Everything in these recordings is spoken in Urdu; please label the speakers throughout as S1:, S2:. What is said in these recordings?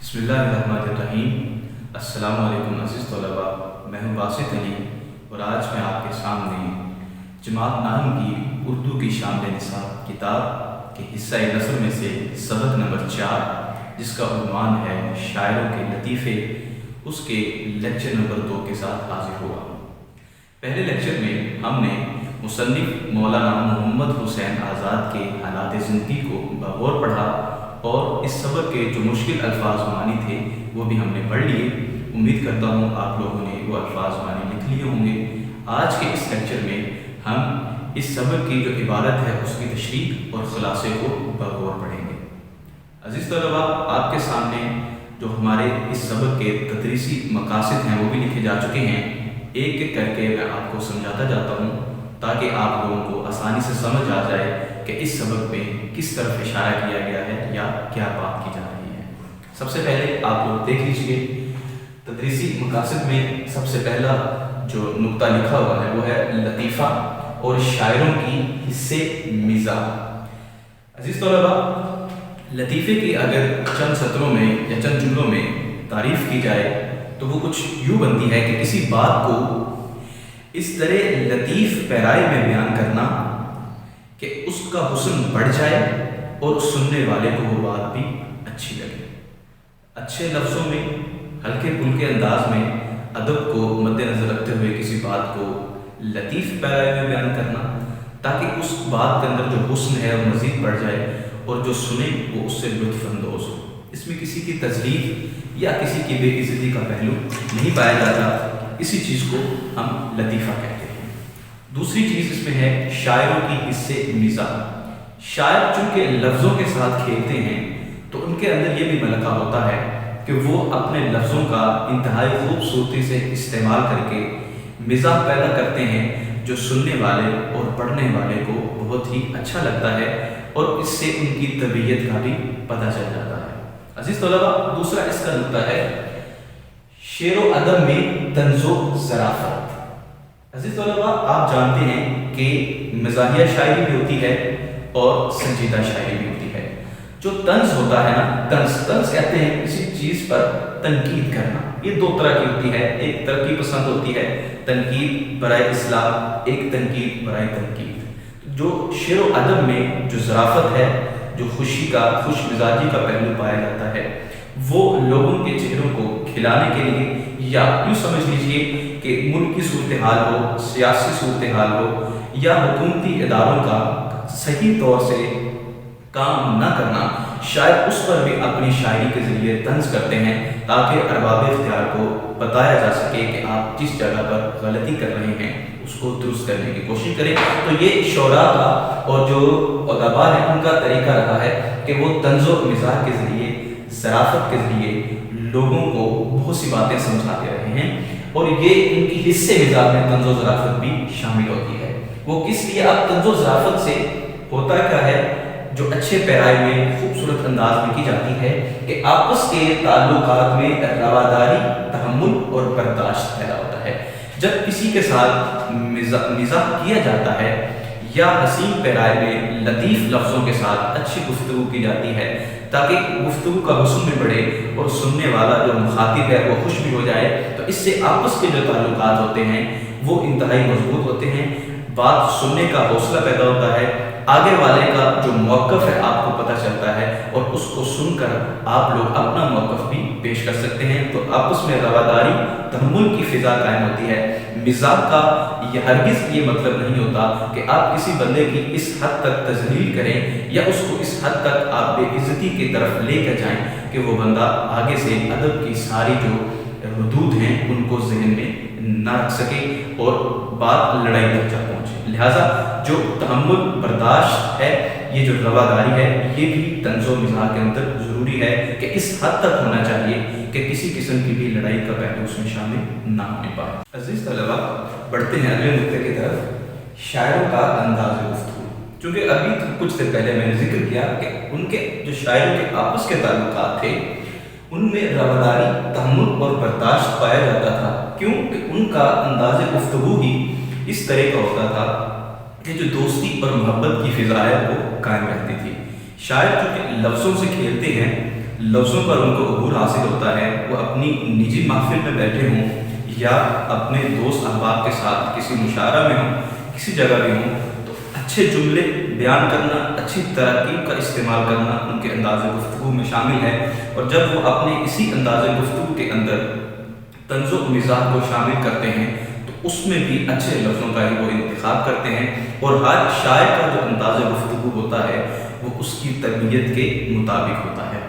S1: بسم اللہ الرحمن الرحیم۔ السلام علیکم عزیز طلباء، میں ہوں باسط علی اور آج میں آپ کے سامنے جماعت نام کی اردو کی شامل نصاب کتاب کے حصہ نثر میں سے سبق نمبر 4 جس کا عنوان ہے شاعروں کے لطیفے، اس کے لیکچر نمبر 2 کے ساتھ حاضر ہوا۔ پہلے لیکچر میں ہم نے مصنف مولانا محمد حسین آزاد کے حالات زندگی کو بغور پڑھا اور اس سبق کے جو مشکل الفاظ معنی تھے وہ بھی ہم نے پڑھ لیے۔ امید کرتا ہوں آپ لوگوں نے وہ الفاظ معنی لکھ لیے ہوں گے۔ آج کے اس لیکچر میں ہم اس سبق کی جو عبارت ہے اس کی تشریح اور خلاصے کو بغور پڑھیں گے۔ عزیز طلباء، آپ کے سامنے جو ہمارے اس سبق کے تدریسی مقاصد ہیں وہ بھی لکھے جا چکے ہیں۔ ایک ایک کر کے میں آپ کو سمجھاتا جاتا ہوں تاکہ آپ لوگوں کو آسانی سے سمجھ آ جائے کہ اس سبق میں کس طرف اشارہ کیا گیا ہے یا کیا بات کی جا رہی ہے۔ سب سے پہلے آپ لوگ دیکھ لیجئے، تدریسی مقاصد میں سب سے پہلا جو نقطہ لکھا ہوا ہے وہ ہے لطیفہ اور شاعروں کی حصے مزاح۔ عزیز طلباء، لطیفے کی اگر چند سطروں میں یا چند جملوں میں تعریف کی جائے تو وہ کچھ یوں بنتی ہے کہ کسی بات کو اس طرح لطیف پیرائی میں بیان کرنا کہ اس کا حسن بڑھ جائے اور سننے والے کو وہ بات بھی اچھی لگے۔ اچھے لفظوں میں، ہلکے پھلکے انداز میں ادب کو مد نظر رکھتے ہوئے کسی بات کو لطیف پیرائی میں بیان کرنا تاکہ اس بات کے اندر جو حسن ہے وہ مزید بڑھ جائے اور جو سنے وہ اس سے لطف اندوز ہو۔ اس میں کسی کی تذلیل یا کسی کی بے عزتی کا پہلو نہیں پایا جاتا، اسی چیز کو ہم لطیفہ کہتے ہیں۔ دوسری چیز اس میں ہے شاعروں کی حصے مزاح۔ شاعر چونکہ لفظوں کے ساتھ کھیلتے ہیں تو ان کے اندر یہ بھی ملکہ ہوتا ہے کہ وہ اپنے لفظوں کا انتہائی خوبصورتی سے استعمال کر کے مزاح پیدا کرتے ہیں جو سننے والے اور پڑھنے والے کو بہت ہی اچھا لگتا ہے اور اس سے ان کی طبیعت کا بھی پتہ چل جاتا ہے۔ عزیز طلباء، دوسرا اس کا نقطہ ہے شعر و ادب میں طنز و ظرافت۔ عزیز طلباء، آپ جانتے ہیں کہ مزاحیہ شاعری بھی ہوتی ہے اور سنجیدہ شاعری بھی ہوتی ہے۔ جو طنز ہوتا ہے نا، طنز کہتے ہیں کسی چیز پر تنقید کرنا۔ یہ دو طرح کی ہوتی ہے، ایک ترقی پسند ہوتی ہے تنقید برائے اصلاح، ایک تنقید برائے تنقید۔ جو شعر و ادب میں جو ظرافت ہے، جو خوشی کا، خوش مزاجی کا پہلو پایا جاتا ہے، وہ لوگوں کے چہروں کو کھلانے کے لیے یا یوں سمجھ لیجئے کہ ملک کی صورتحال ہو، سیاسی صورتحال ہو یا حکومتی اداروں کا صحیح طور سے کام نہ کرنا، شاید اس پر بھی اپنی شاعری کے ذریعے طنز کرتے ہیں تاکہ ارباب اختیار کو بتایا جا سکے کہ آپ جس جگہ پر غلطی کر رہے ہیں اس کو درست کرنے کی کوشش کریں۔ تو یہ شعراء کا اور جو ادباء ہیں ان کا طریقہ رہا ہے کہ وہ طنز و مزاح کے ذریعے، ظرافت کے ذریعے لوگوں کو بہت سی باتیں سمجھاتے رہے ہیں اور یہ ان کی حصے مزاح میں طنز و ظرافت بھی شامل ہوتی ہے۔ وہ کس لیے؟ اب طنز و ظرافت سے ہوتا کیا ہے جو اچھے پیرائی میں خوبصورت انداز میں کی جاتی ہے کہ آپس کے تعلقات میں رواداری، تحمل اور برداشت پیدا ہوتا ہے۔ جب کسی کے ساتھ مزاح کیا جاتا ہے یا حسین پیرائی میں لطیف لفظوں کے ساتھ اچھی گفتگو کی جاتی ہے تاکہ گفتگو کا حسن بھی بڑھے اور سننے والا جو مخاطب ہے وہ خوش بھی ہو جائے، تو اس سے آپس کے جو تعلقات ہوتے ہیں وہ انتہائی مضبوط ہوتے ہیں، بات سننے کا حوصلہ پیدا ہوتا ہے، آگے والے کا جو موقف ہے آپ کو پتہ چلتا ہے اور اس کو سن کر آپ لوگ اپنا موقف بھی پیش کر سکتے ہیں، تو آپس میں رواداری، تحمل کی فضا قائم ہوتی ہے۔ مزاح کا یہ ہرگز یہ مطلب نہیں ہوتا کہ آپ کسی بندے کی اس حد تک تذلیل کریں یا اس کو اس حد تک آپ بے عزتی کی طرف لے کر جائیں کہ وہ بندہ آگے سے ادب کی ساری جو حدود ہیں ان کو ذہن میں نہ رکھ سکے اور بات لڑائی تک جا پہنچے۔ لہٰذا جو تحمل، برداشت ہے، یہ جو رواداری ہے، یہ بھی طنز و مزاح کے اندر ضروری ہے کہ اس حد تک ہونا چاہیے کہ کسی قسم کی بھی لڑائی کا پہلو اس میں شامل نہ ہونے پائے۔ عزیز طلباء، بڑھتے ہیں اگلے نقطے کی طرف، شاعروں کا انداز گفتگو۔ چونکہ ابھی کچھ دیر پہلے میں نے ذکر کیا کہ ان کے جو شاعروں کے آپس کے تعلقات تھے ان میں رواداری، تحمل اور برداشت پایا جاتا تھا، کیونکہ ان کا انداز گفتگو ہی اس طرح کا ہوتا تھا کہ جو دوستی اور محبت کی فضا ہے وہ قائم رہتی تھی۔ شاعر چونکہ لفظوں سے کھیلتے ہیں، لفظوں پر ان کو عبور حاصل ہوتا ہے، وہ اپنی نجی محفل میں بیٹھے ہوں یا اپنے دوست احباب کے ساتھ کسی مشاعرہ میں ہوں، کسی جگہ بھی ہوں، تو اچھے جملے بیان کرنا، اچھی ترکیب کا استعمال کرنا ان کے انداز گفتگو میں شامل ہے۔ اور جب وہ اپنے اسی انداز گفتگو کے اندر طنز و مزاح کو شامل کرتے ہیں تو اس میں بھی اچھے لفظوں کا ہی وہ انتخاب کرتے ہیں، اور ہر شاعر کا جو انداز گفتگو ہوتا ہے وہ اس کی طبیعت کے مطابق ہوتا ہے۔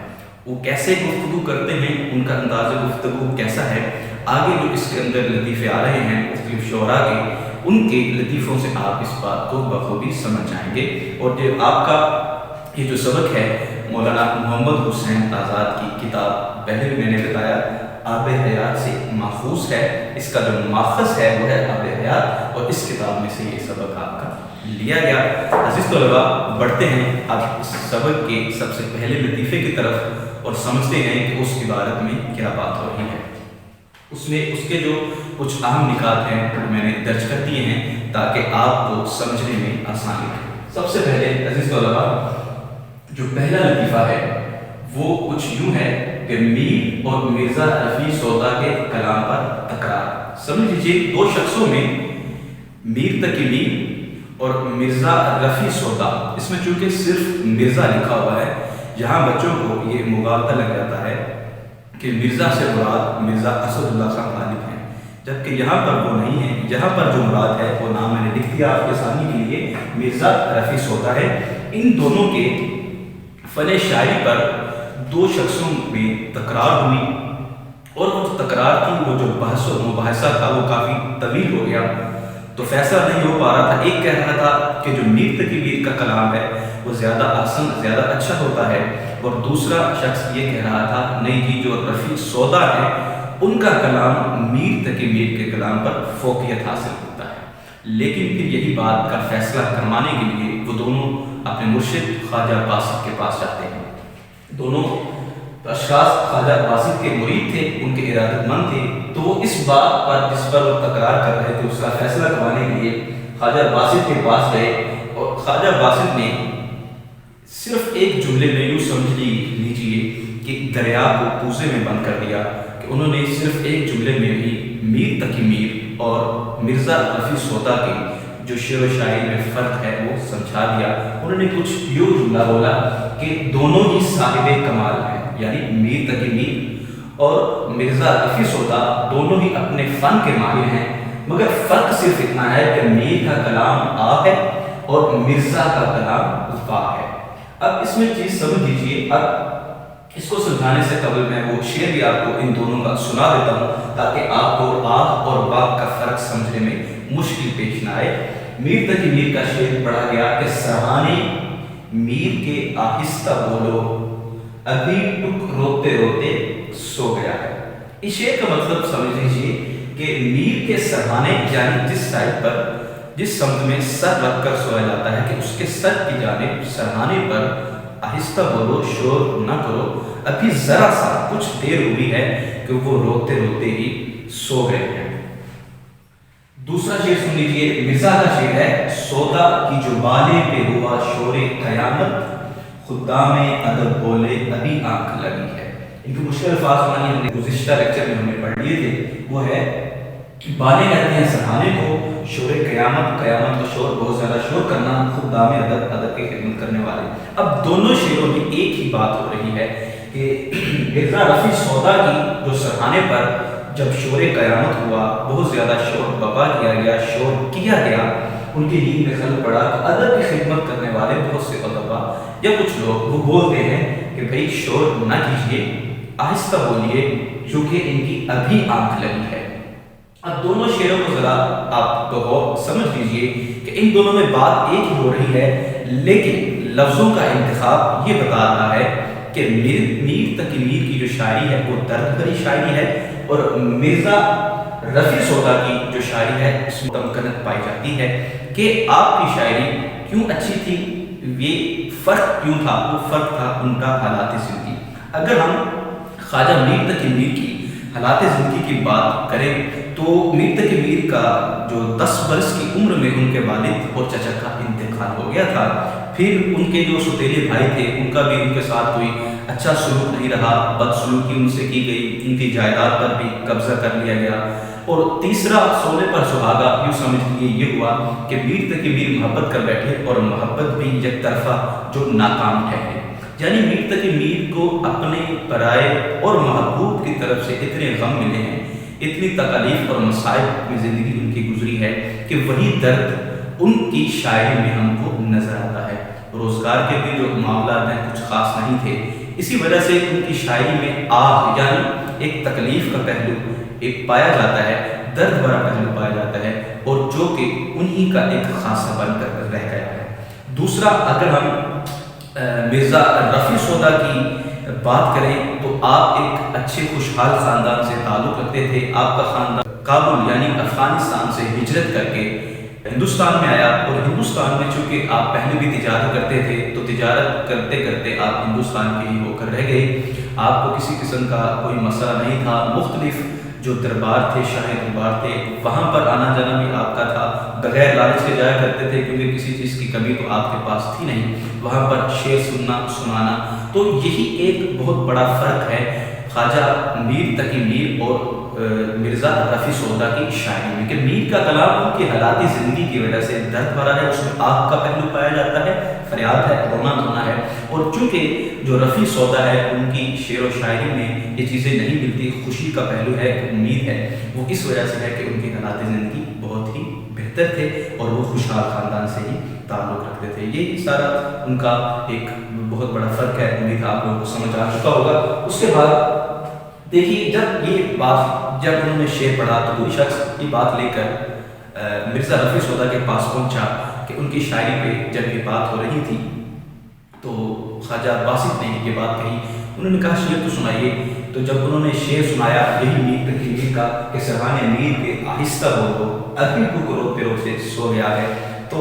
S1: وہ کیسے گفتگو کرتے ہیں، ان کا انداز گفتگو کیسا ہے، آگے جو اس کے اندر لطیفے آ رہے ہیں مختلف شعراء کے، ان کے لطیفوں سے آپ اس بات کو بخوبی سمجھ جائیں گے۔ اور جو آپ کا یہ جو سبق ہے مولانا محمد حسین آزاد کی کتاب، پہلے بھی میں نے بتایا، آب حیات سے ماخوذ ہے، اس کا جو ماخذ ہے وہ ہے آب حیات، اور اس کتاب میں سے یہ سبق آپ کا لیا گیا۔ عزیز طلباء، بڑھتے ہیں اب اس سبق کے سب سے پہلے لطیفے کی طرف اور سمجھتے ہیں کہ اس عبارت میں کیا بات ہو رہی ہے۔ اس میں اس کے جو کچھ اہم نکات ہیں وہ میں نے درج کر دیے ہیں تاکہ آپ کو سمجھنے میں آسانی ہو۔ سب سے پہلے عزیز طلباء، جو پہلا لطیفہ ہے وہ کچھ یوں ہے کہ میر اور مرزا رفیع سودا کے کلام پر تکرار۔ سمجھ لیجیے، دو شخصوں میں میر تقی میر اور مرزا رفیع سودا، اس میں چونکہ صرف مرزا لکھا ہوا ہے، یہاں بچوں کو یہ مغالطہ لگ جاتا ہے کہ مرزا سے مراد مرزا اسد اللہ خان غالب ہیں، جبکہ یہاں پر وہ نہیں ہے۔ یہاں پر جو مراد ہے وہ نام میں نے لکھ دیا آپ کے آسانی کے لیے، مرزا رفیع سودا ہے۔ ان دونوں کے فن شاعری پر دو شخصوں میں تکرار ہوئی، اور وہ تکرار کی وہ جو بحث و مباحثہ تھا وہ کافی طویل ہو گیا، تو فیصلہ نہیں ہو پا رہا تھا۔ ایک کہہ رہا تھا کہ جو میر تقی میر کا کلام ہے وہ زیادہ آسن، زیادہ اچھا ہوتا ہے، اور دوسرا شخص یہ کہہ رہا تھا نہیں جی، جو رفیع سودا ہے ان کا کلام میر تقی میر کے کلام پر فوقیت حاصل ہوتا ہے۔ لیکن پھر یہی بات کا فیصلہ کروانے کے لیے وہ دونوں اپنے مرشد خواجہ باسط کے پاس جاتے ہیں۔ دونوں اشخاص خواجہ باسط کے مرید تھے، ان کے ارادت مند تھے، تو وہ اس بات پر جس پر وہ تکرار کر رہے تھے اس کا فیصلہ کروانے کے لیے خواجہ باسط کے پاس گئے، اور خواجہ باسط نے صرف ایک جملے میں یوں سمجھ لیجیے کہ دریا کو کوزے میں بند کر دیا، کہ انہوں نے صرف ایک جملے میں بھی میر تقی میر اور مرزا رفیع سودا کے جو شعر و شاعری میں فرق ہے وہ سمجھا دیا۔ انہوں نے کچھ یوں جملہ بولا کہ دونوں ہی صاحب کمال ہیں، یعنی میر تقی میر اور مرزا رفیع سودا دونوں ہی اپنے فن کے ماہر ہیں، مگر فرق صرف اتنا ہے کہ میر کا کلام آ ہے اور مرزا کا کلام وا ہے۔ اب اس میں چیز سمجھ لیجیے، اب اس کو سمجھانے سے قبل میں وہ شعر بھی آپ کو ان دونوں کا سنا دیتا ہوں تاکہ آپ کو آہ اور واہ کا فرق سمجھنے میں مشکل پیش نہ آئے۔ میر تقی میر کا شعر پڑھا گیا کہ سرہانے میر کے آہستہ بولو، ابھی ٹک روتے روتے سو گیا ہے۔ اس شعر کا مطلب سمجھ لیجیے کہ میر کے سرہانے یعنی جس سائڈ پر، جس سمت میں سر رکھ کر سویا جاتا ہے، کہ اس کے سر کی جانب سرہانے پر آہستہ بولو، شور نہ کرو، ابھی ذرا سا کچھ دیر ہوئی ہے کہ وہ روتے روتے ہی سو گئے ہیں۔ دوسرا شعر سن لیجیے، مرزا کا شعر ہے، سودا کی جو بالے پہ ہوا شور قیامت، خدام ادب بولے ابھی آنکھ لگی ہے۔ ان کی مشکل الفاظ ہم نے گزشتہ لیکچر میں ہم نے پڑھ لیے تھے، وہ ہے بالے کہتے ہیں سرہانے کو، شور قیامت، قیامت کا شور، بہت زیادہ شور کرنا، خدام ادب، ادب کی خدمت کرنے والے۔ اب دونوں شعروں میں ایک ہی بات ہو رہی ہے کہ مرزا رفیع سودا کی جو سرہانے پر جب شور قیامت ہوا، بہت زیادہ شور بپا کیا گیا، شور کیا گیا، ان کی نیند میں خلل پڑا، تو ادب کی خدمت کرنے والے بہت سے ادبا یا کچھ لوگ وہ بولتے ہیں کہ بھئی شور نہ کیجیے، آہستہ بولیے، چونکہ ان کی ابھی آنکھ لگی ہے۔ اب دونوں شعروں کو ذرا آپ غور سمجھ لیجئے کہ ان دونوں میں بات ایک ہی ہو رہی ہے، لیکن لفظوں کا انتخاب یہ بتا رہا ہے کہ میر تقی میر کی جو شاعری ہے وہ درد بھری شاعری ہے، اور مرزا رفیع سودا کی جو شاعری ہے اس میں تمکنت پائی جاتی ہے۔ کہ آپ کی شاعری کیوں اچھی تھی، یہ فرق کیوں تھا، وہ فرق تھا ان کا حالات زندگی۔ اگر ہم خواجہ میر تقی میر کی حالات زندگی کی بات کریں تو میر تقی میر کا جو 10 برس کی عمر میں ان کے والد اور چچا کا انتقال ہو گیا تھا، پھر ان کے جو سوتیلے بھائی تھے ان کا بھی ان کے ساتھ کوئی اچھا سلوک نہیں رہا، بدسلوکی ان سے کی گئی، ان کی جائیداد پر بھی قبضہ کر لیا گیا۔ اور تیسرا سونے پر سہاگا یوں سمجھ لیے یہ ہوا کہ میر تقی میر محبت کر بیٹھے اور محبت بھی یک طرفہ جو ناکام ٹھہرے۔ یعنی میر تقی میر کو اپنے پرائے اور محبوب کی طرف سے اتنے غم ملے ہیں، اتنی تکالیف اور مصائب میں زندگی ان کی گزری ہے کہ وہی درد ان کی شاعری میں ہم کو نظر آتا ہے۔ روزگار کے بھی جو معاملات ہیں کچھ خاص نہیں تھے، اسی وجہ سے ان کی شاعری میں آہ یعنی ایک تکلیف کا پہلو ایک پایا جاتا ہے، درد بھرا پہلو پایا جاتا ہے، اور جو کہ انہی کا ایک خاصہ بن کر رہ گیا ہے۔ دوسرا، اگر ہم مرزا رفیع سودا کی بات کریں تو آپ ایک اچھے خوشحال خاندان سے تعلق رکھتے تھے۔ آپ کا خاندان کابل یعنی افغانستان سے ہجرت کر کے ہندوستان میں آیا، اور ہندوستان میں چونکہ آپ پہلے بھی تجارت کرتے تھے تو تجارت کرتے کرتے آپ ہندوستان کے ہی ہو کر رہ گئے۔ آپ کو کسی قسم کا کوئی مسئلہ نہیں تھا، مختلف جو دربار تھے، شاہی دربار تھے، وہاں پر آنا جانا بھی آپ کا تھا، بغیر لالچ کے جایا کرتے تھے کیونکہ کسی چیز کی کمی تو آپ کے پاس تھی نہیں، وہاں پر شعر سننا سنانا۔ تو یہی ایک بہت بڑا فرق ہے خواجہ میر تقی میر اور مرزا رفیع سودا کی شاعری میں، کہ میر کا کلام ان کی حالاتی زندگی کی وجہ سے درد بھرا ہے، اس میں آگ کا پہلو پایا جاتا ہے، فریاد ہے، رونا دھونا ہے، اور چونکہ جو رفیع سودا ہے ان کی شعر و شاعری میں یہ چیزیں نہیں ملتی، خوشی کا پہلو ہے، ایک امید ہے، وہ اس وجہ سے ہے کہ ان کی حالات زندگی بہت ہی بہتر تھے اور وہ خوشحال خاندان سے ہی تعلق رکھتے تھے۔ یہ سارا ان کا ایک بہت بڑا فرق ہے، امید آپ لوگوں کو سمجھ آ چکا ہوگا۔ اس کے بعد دیکھیے جب انہوں نے شعر پڑھا تو کوئی شخص یہ بات لے کر مرزا رفیع سودا کے پاس پہنچا کہ ان کی شاعری پہ جب یہ بات ہو رہی تھی تو خواجہ باسط نے یہ بات کہی، انہوں نے کہا شعر تو سنائیے۔ تو جب انہوں نے شعر سنایا یہی میر تقی میر کا کہ سرحانے میر کے آہستہ بولو ابھی کو روتے روتے سو گیا ہے، تو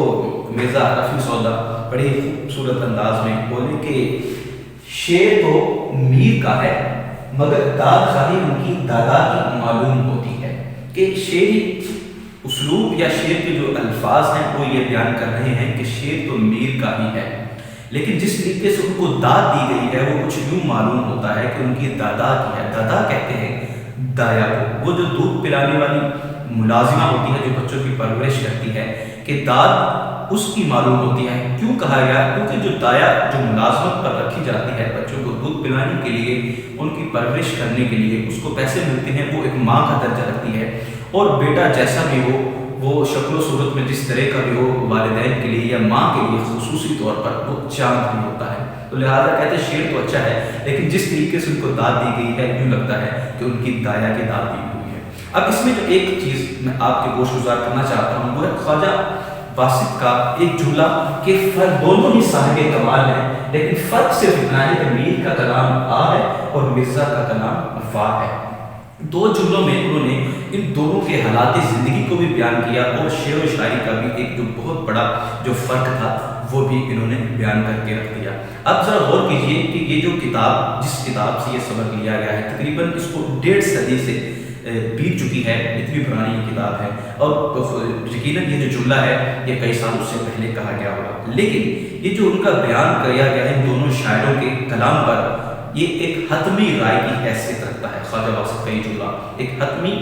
S1: مرزا رفیع سودا بڑے خوبصورت انداز میں بولے کہ شعر تو میر کا ہے مگر داد خواہی ان کی دادا کی معلوم ہوتی ہے، کہ شعری اسلوب یا شعر کے جو الفاظ ہیں وہ یہ بیان کر رہے ہیں کہ شعر تو میر کا ہی ہے، لیکن جس طریقے سے ان کو داد دی گئی ہے وہ کچھ یوں معلوم ہوتا ہے کہ ان کی دادا کی ہے۔ دادا کہتے ہیں دایا کو، وہ جو دودھ پلانے والی ملازمہ ہوتی ہے جو بچوں کی پرورش کرتی ہے، کہ داد اس کی معلوم ہوتی ہے۔ کیوں کہا گیا؟ کیونکہ جو دایا جو ملازمت پر رکھی جاتی ہے بچوں کو دودھ پلانے کے لیے، ان کی پرورش کرنے کے لیے، اس کو پیسے ملتے ہیں، وہ ایک ماں کا درجہ رکھتی ہے، اور بیٹا جیسا بھی ہو، وہ شکل و صورت میں جس طرح کا بھی ہو، والدین کے لیے یا ماں کے لیے خصوصی طور پر وہ چاند بھی ہوتا ہے۔ تو لہٰذا کہتے ہیں شعر تو اچھا ہے، لیکن جس طریقے سے ان کو داد دی گئی ہے یوں لگتا ہے کہ ان کی دایا کی داد دی ہوئی ہے۔ اب اس میں جو ایک چیز میں آپ کے گوش گزار کرنا چاہتا ہوں وہ ہے خواجہ باسط کا ایک جملہ کہ دونوں ہی صاحب کمال ہیں، لیکن فرق صرف اتنا ہے کہ میر کا کلام آ ہے اور مرزا کا کلام وا ہے۔ دو جملوں میں انہوں نے ان دونوں کے حالات زندگی کو بھی بیان کیا اور شعر و شاعری کا بھی ایک جو بہت بڑا جو فرق تھا وہ بھی انہوں نے بیان کر کے رکھ دیا۔ اب ذرا غور کیجئے کہ یہ جو کتاب جس کتاب سے یہ سبق لیا گیا ہے تقریباً اس کو 1.5 صدی سے بیت چکی ہے، اتنی پرانی یہ کتاب ہے، اور یقیناً یہ جو جملہ ہے یہ کئی سالوں سے پہلے کہا گیا ہوگا، لیکن یہ جو ان کا بیان کیا گیا ہے ان دونوں شاعروں کے کلام پر، یہ ایک حتمی رائے کی حیثیت رکھتا ہے۔ خواجہ باسط کا یہ جملہ ایک حتمی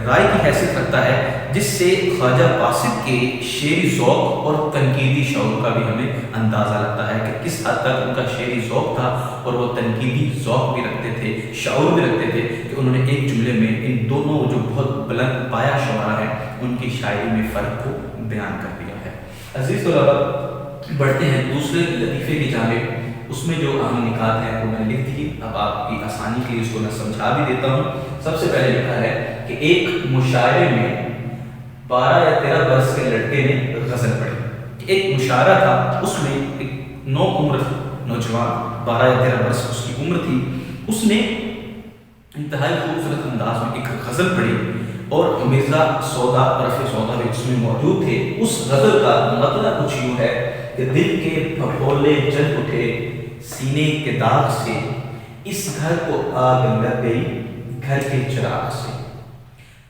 S1: رائے کی حیثیت رکھتا ہے، جس سے خواجہ باسط کے شعری ذوق اور تنقیدی شعور کا بھی ہمیں اندازہ لگتا ہے کہ کس حد تک ان کا شعری ذوق تھا، اور وہ تنقیدی ذوق بھی رکھتے تھے، شعور بھی رکھتے تھے، کہ انہوں نے ایک جملے میں ان دونوں جو بہت بلند پایا شعراء ہیں ان کی شاعری میں فرق کو بیان کر دیا ہے۔ عزیز طلباء، بڑھتے ہیں دوسرے لطیفے کی جانب۔ اس میں جو اہم نکات ہیں وہ میں نے لکھ دی، اب آپ کی آسانی کے لیے اس کو میں سمجھا بھی دیتا ہوں۔ سب سے پہلے لکھا ہے کہ ایک مشاعرے میں 12 یا 13 برس کے لڑکے نے غزل پڑھی۔ ایک مشاعرہ تھا، اس میں ایک نوعمر نوجوان 12 یا 13 برس اس کی عمر تھی، اس نے انتہائی خوبصورت انداز میں ایک غزل پڑھی، اور مرزا سودا رفیع سودا بھی اس میں موجود تھے۔ اس غزل کا مطلب کچھ یوں ہے کہ دل کے پھپھولے جل اٹھے سینے کے داغ سے، اس گھر کو آگ لگ گئی گھر کے چراغ سے۔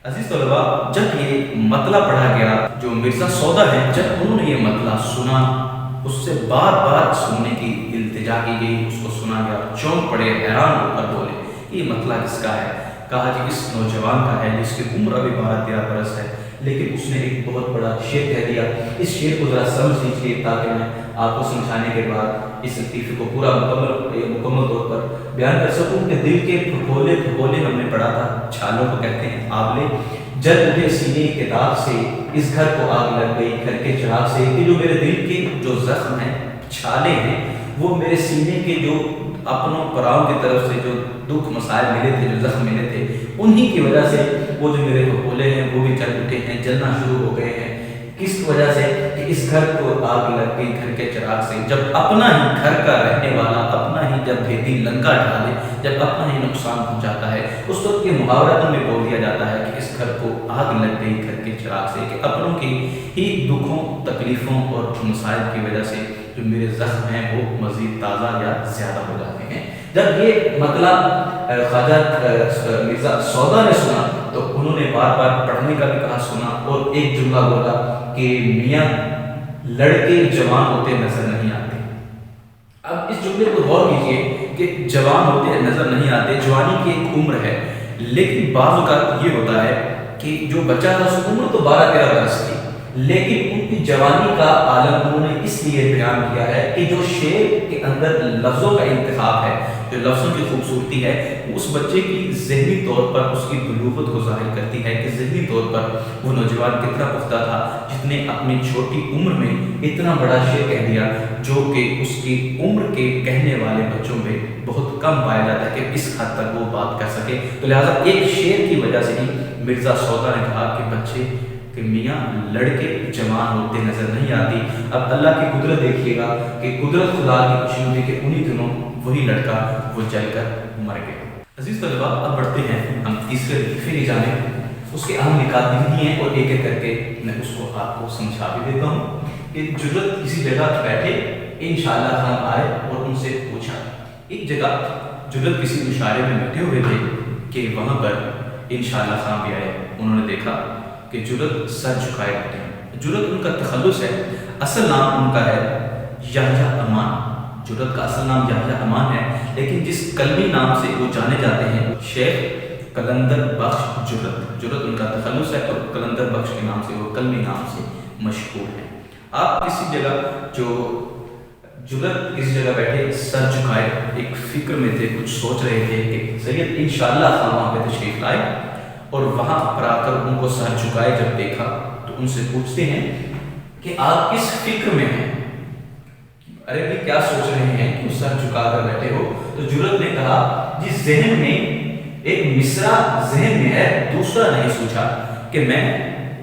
S1: عزیز طلباء، جب یہ مطلع پڑھا گیا، جو مرزا سودا ہے جب انہوں نے یہ مطلع سنا اس سے بار بار سننے کی التجا کی گئی، اس کو سنا گیا، چونک پڑے، حیران ہو کر بولے یہ مسئلہ کس کا ہے؟ کہا جی اس نوجوان کا ہے جس کی عمر ابھی 12-13 برس ہے، لیکن اس نے ایک بہت بڑا شعر کہہ دیا۔ اس شعر کو ذرا سمجھ لیجیے تاکہ میں آپ کو سمجھانے کے بعد اس لطیفے کو پورا مکمل طور پر بیان کر سکوں کہ دل کے پھپھولے پھپھولے ہم نے پڑھا تھا، چھالوں کو کہتے ہیں آبلے، جل اٹھے سینے کے داغ سے، اس گھر کو آگ لگ گئی گھر کے چراغ سے، کہ جو میرے دل کے جو زخم ہیں، چھالے ہیں، وہ میرے سینے کے جو اپنوں پراؤں کی طرف سے جو دکھ مسائل ملے تھے، جو زخم ملے تھے، انہی کی وجہ سے وہ جو میرے پھپھولے ہیں وہ بھی جل اٹھے ہیں، جلنا شروع ہو گئے ہیں۔ کس وجہ سے؟ کہ اس گھر کو آگ لگ گئی گھر کے چراغ سے۔ جب اپنا ہی گھر کا رہنے والا اپنا ہی جب بھیدی لنکا ڈالے، جب اپنا ہی نقصان پہنچاتا ہے، اس وقت یہ محاورہ میں بول دیا جاتا ہے کہ اس گھر کو آگ لگ گئی گھر کے چراغ سے، کہ اپنوں کی ہی دکھوں تکلیفوں اور مسائل کی وجہ سے جو میرے زخم ہیں وہ مزید تازہ یا زیادہ ہو جاتے ہیں۔ جب یہ مطلع خواجہ مرزا سودا نے سنا تو انہوں نے بار بار پڑھنے کا بھی کہا، سنا، اور ایک جملہ بولا کہ میاں لڑکے جوان ہوتے نظر نہیں آتے۔ اب اس جملے کو غور کیجیے کہ جوان ہوتے نظر نہیں آتے، جوانی کی ایک عمر ہے، لیکن بعض اوقات یہ ہوتا ہے کہ جو بچہ تھا اس عمر تو 12-13 برس تھی، لیکن ان کی جوانی کا عالم انہوں نے اس لیے بیان کیا ہے کہ جو شعر کے اندر لفظوں کا انتخاب ہے، جو لفظوں کی خوبصورتی ہے، اس بچے کی ذہنی طور پر اس کی بلوغت کو ظاہر کرتی ہے کہ ذہنی طور پر وہ نوجوان کتنا پختہ تھا جس نے اپنی چھوٹی عمر میں اتنا بڑا شعر کہہ دیا جو کہ اس کی عمر کے کہنے والے بچوں میں بہت کم پایا جاتا ہے کہ اس حد تک وہ بات کر سکے۔ تو لہٰذا ایک شعر کی وجہ سے ہی مرزا سودا نے کہا کہ بچے کہ میاں لڑکے جوان ہوتے نظر نہیں آتی۔ اب اللہ کی قدرت دیکھیے گا کہ قدرت خدا کی خوشی ہوئی کہ انہی دنوں وہی لڑکا وہ جل کر مر گیا۔ عزیز طلبہ، اب بڑھتے ہیں ہم تیسرے لطیفے کی جانب۔ اس کے اہم نکات بھی ہیں اور ایک ایک کر کے میں اس کو آپ کو سمجھا بھی دیتا ہوں کہ جرت کسی جگہ بیٹھے انشاءاللہ خان آئے اور ان سے پوچھا۔ ایک جگہ جرت کسی مشاعرے میں بیٹھے ہوئے تھے کہ وہاں پر انشاءاللہ خان بھی آئے۔ انہوں نے دیکھا کہ جرت سر جھکائے بیٹھے ہیں۔ جرت ان کا تخلص ہے، اصل نام ان کا ہے یحییٰ امان۔ جرت کا اصل نام یحییٰ امان ہے، لیکن جس کلمی نام سے وہ جانے جاتے ہیں شیخ قلندر بخش جرت۔ جرت ان کا تخلص ہے اور قلندر بخش کے نام سے وہ کلمی نام سے مشہور ہے۔ آپ کسی جگہ جو جرت کسی جگہ بیٹھے سر جھکائے ایک فکر میں تھے، کچھ سوچ رہے تھے کہ سید انشاءاللہ خان وہاں پہ تشریف لائے، اور وہاں پر آ کر ان کو سر جھکائے جب دیکھا تو ان سے پوچھتے ہیں کہ آپ کس فکر میں ہیں؟ ارے بھائی کیا سوچ رہے ہیں کہ سر جھکا کر بیٹھے ہو؟ تو جرت نے کہا جس ذہن میں ایک مصرع ذہن میں ہے، دوسرا نہیں سوچا۔ کہ میں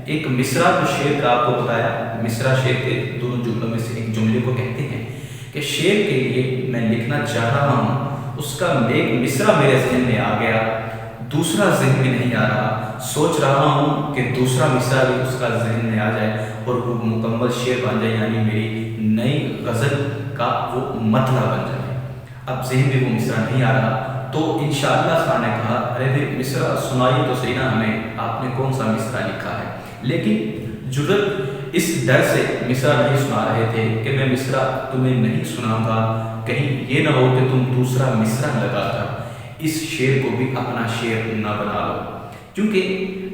S1: ایک مصرع جو شعر کا آپ کو بتایا، مصرع شعر کے دونوں جملوں میں سے ایک جملے کو کہتے ہیں کہ شعر کے لیے میں لکھنا چاہ رہا ہوں، اس کا ایک مصرع میرے ذہن میں آ گیا، دوسرا ذہن میں نہیں آ رہا، سوچ رہا ہوں کہ دوسرا مصرع بھی اس کا ذہن میں آ جائے اور وہ مکمل شعر بن جائے، یعنی میری نئی غزل کا وہ مطلع بن جائے۔ اب ذہن میں وہ مصرع نہیں آ رہا تو انشاءاللہ خان نے کہا ارے بھائی مصرع سنائیے تو صحیح نا ہمیں، آپ نے کون سا مصرع لکھا ہے؟ لیکن جرت اس ڈر سے مصرع نہیں سنا رہے تھے کہ میں مصرع تمہیں نہیں سناؤں گا، کہیں یہ نہ ہو کہ تم دوسرا مصرع لگا کر اس شعر کو بھی اپنا شعر نہ بنا لو، کیونکہ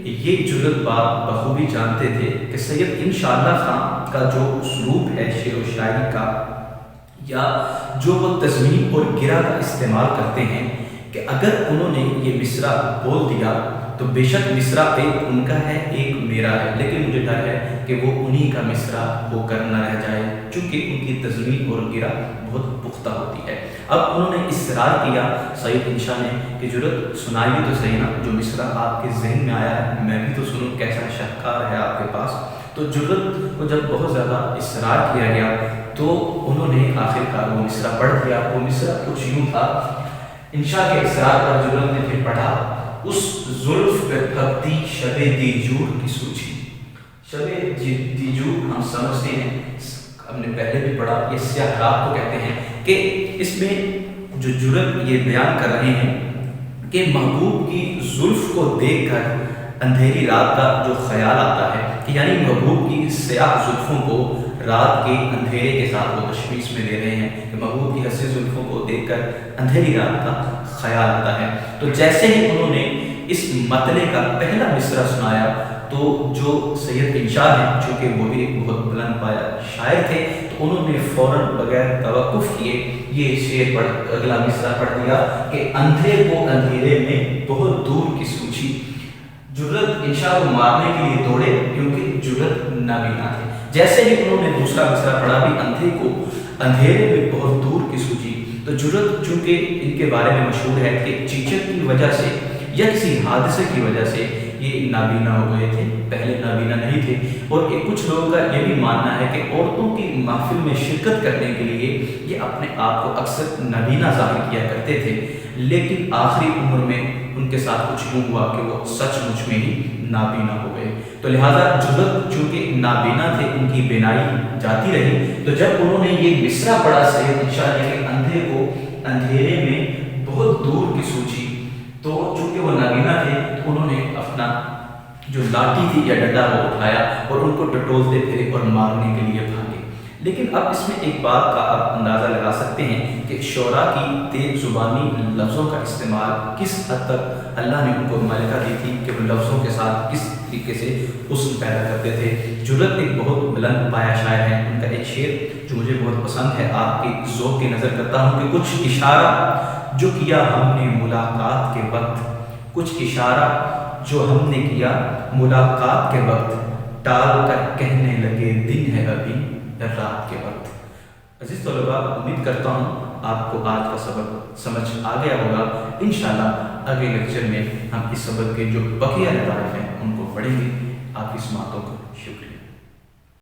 S1: یہ جرت بات بخوبی جانتے تھے کہ سید انشاءاللہ خان کا جو اسلوب ہے شعر و شاعری کا، یا جو وہ تضمین اور گرہ کا استعمال کرتے ہیں، کہ اگر انہوں نے یہ مصرع بول دیا تو بے شک مصرع ایک ان کا ہے ایک میرا ہے، لیکن مجھے ڈر ہے کہ وہ انہی کا مصرع ہو کر نہ رہ جائے، چونکہ ان کی تضمین اور گرہ بہت پختہ ہوتی ہے۔ اب انہوں نے اصرار کیا سید انشاء نے کہ جرت سنائیے تو صحیح نا جو مصرع آپ کے ذہن میں آیا ہے، میں بھی تو سنوں کیسا شاہکار ہے آپ کے پاس۔ تو جرت کو جب بہت زیادہ اصرار کیا گیا تو انہوں نے آخر کار وہ مصرع پڑھ دیا۔ وہ مصرع کچھ یوں تھا، انشاء کے اصرار پر جرت نے پھر پڑھا، اس زلف پہ پھبتی شب دیجور کی سوچی۔ شب دیجور ہم سمجھتے ہیں، ہم نے پہلے بھی پڑھا، یہ سیاہ رات کو کہتے ہیں، کہ اس میں جو جرت یہ بیان کر رہے ہیں کہ محبوب کی زلف کو دیکھ کر اندھیری رات کا جو خیال آتا ہے کہ یعنی محبوب کی سیاہ زلفوں کو رات کے اندھیرے کے ساتھ وہ تشویش میں دے رہے ہیں کہ محبوب کی حسین زلفوں کو دیکھ کر اندھیری رات کا خیال آتا ہے۔ تو جیسے ہی انہوں نے اس مطلع کا پہلا مصرع سنایا تو جو سید انشاء ہیں، چونکہ وہ بھی ایک بہت بلند پایا شاعر تھے، تو انہوں نے فوراً بغیر توقف کیے یہ شعر اگلا مصرع پڑھ دیا کہ اندھے کو اندھیرے میں بہت دور کی سوچی، جرت انشاء کو مارنے کے لیے دوڑے کیونکہ جرت نابینا تھے۔ جیسے ہی انہوں نے دوسرا مصرع پڑھا بھی اندھے کو اندھیرے میں بہت دور کی سوچی، تو جرت چونکہ ان کے بارے میں مشہور ہے کہ چیچک کی وجہ سے یا کسی حادثے کی وجہ سے یہ نابینا ہو گئے تھے، پہلے نابینا نہیں تھے۔ اور کچھ لوگوں کا یہ بھی ماننا ہے کہ عورتوں کی محفل میں شرکت کرنے کے لیے یہ اپنے آپ کو اکثر نابینا ظاہر کیا کرتے تھے، لیکن آخری عمر میں ان کے ساتھ کچھ یوں ہوا کہ وہ سچ مچ میں ہی نابینا ہو گئے۔ تو لہٰذا جرت چونکہ نابینا تھے، ان کی بینائی جاتی رہی، تو جب انہوں نے یہ مصرع پڑھا سید انشاء نے کہ اندھے کو اندھیرے میں بہت دور کی سوچی، تو چونکہ وہ نابینا تھے تو انہوں نے اپنا جو لاٹھی تھی یا ڈنڈا وہ اٹھایا اور ان کو ٹٹولتے پھرے اور مارنے کے لیے بھاگے۔ لیکن اب اس میں ایک بات کا آپ اندازہ لگا سکتے ہیں کہ شعراء کی تیز زبانی لفظوں کا استعمال کس حد تک اللہ نے ان کو ملکہ دی تھی کہ وہ لفظوں کے ساتھ کس طریقے سے حسن پیدا کرتے تھے۔ جرت ایک بہت بلند پایا شاعر ہے، ان کا ایک شعر جو مجھے بہت پسند ہے، آپ کے ذوق کی نظر کرتا ہوں کہ کچھ اشارہ جو کیا ہم نے ملاقات کے وقت، کچھ اشارہ جو ہم نے کیا ملاقات کے وقت، ٹال کر کہنے لگے دن ہے ابھی رات کے وقت۔ عزیز طلباء، امید کرتا ہوں آپ کو آج کا سبق سمجھ آ گیا ہوگا۔ انشاءاللہ اگلے لیکچر میں ہم اس سبق کے جو بقیہ لطائف ہیں ان کو پڑھیں گے۔ آپ کی سماعتوں کو شکریہ۔